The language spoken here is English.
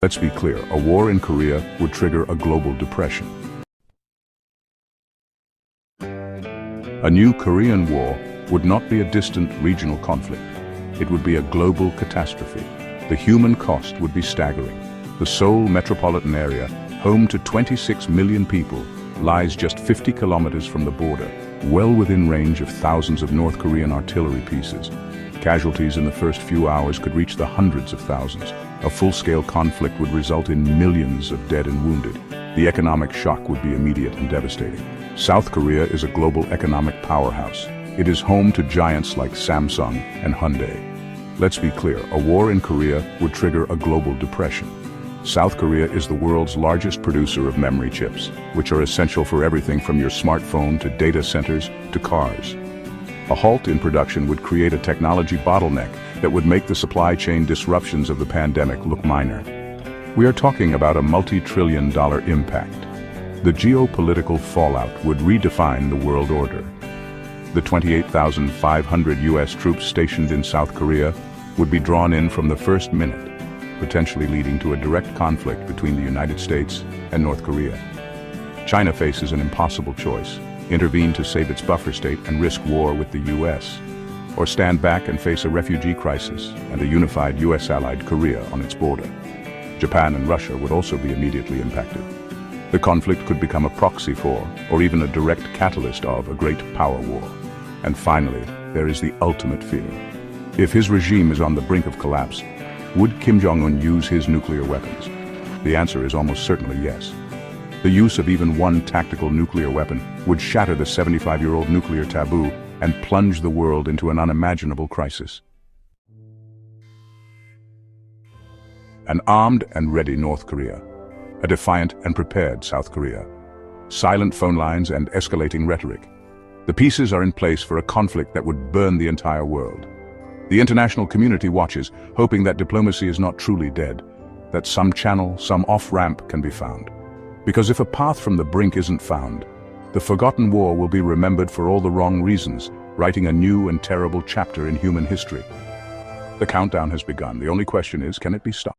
Let's be clear, a war in Korea would trigger a global depression. A new Korean war would not be a distant regional conflict. It would be a global catastrophe. The human cost would be staggering. The Seoul metropolitan area, home to 26 million people, lies just 50 kilometers from the border, well within range of thousands of North Korean artillery pieces. Casualties in the first few hours could reach the hundreds of thousands. A full-scale conflict would result in millions of dead and wounded. The economic shock would be immediate and devastating. South Korea is a global economic powerhouse. It is home to giants like Samsung and Hyundai. Let's be clear, a war in Korea would trigger a global depression. South Korea is the world's largest producer of memory chips, which are essential for everything from your smartphone to data centers to cars. A halt in production would create a technology bottleneck that would make the supply chain disruptions of the pandemic look minor. We are talking about a multi-trillion-dollar impact. The geopolitical fallout would redefine the world order. The 28,500 US troops stationed in South Korea would be drawn in from the first minute, potentially leading to a direct conflict between the United States and North Korea. China faces an impossible choice: intervene to save its buffer state and risk war with the US, or stand back and face a refugee crisis and a unified US-allied Korea on its border. Japan and Russia would also be immediately impacted. The conflict could become a proxy for, or even a direct catalyst of, a great power war. And finally, there is the ultimate fear. If his regime is on the brink of collapse, would Kim Jong-un use his nuclear weapons? The answer is almost certainly yes. The use of even one tactical nuclear weapon would shatter the 75-year-old nuclear taboo and plunge the world into an unimaginable crisis. An armed and ready North Korea. A defiant and prepared South Korea. Silent phone lines and escalating rhetoric. The pieces are in place for a conflict that would burn the entire world. The international community watches, hoping that diplomacy is not truly dead, that some channel, some off-ramp can be found. Because if a path from the brink isn't found, the forgotten war will be remembered for all the wrong reasons, writing a new and terrible chapter in human history. The countdown has begun. The only question is, can it be stopped?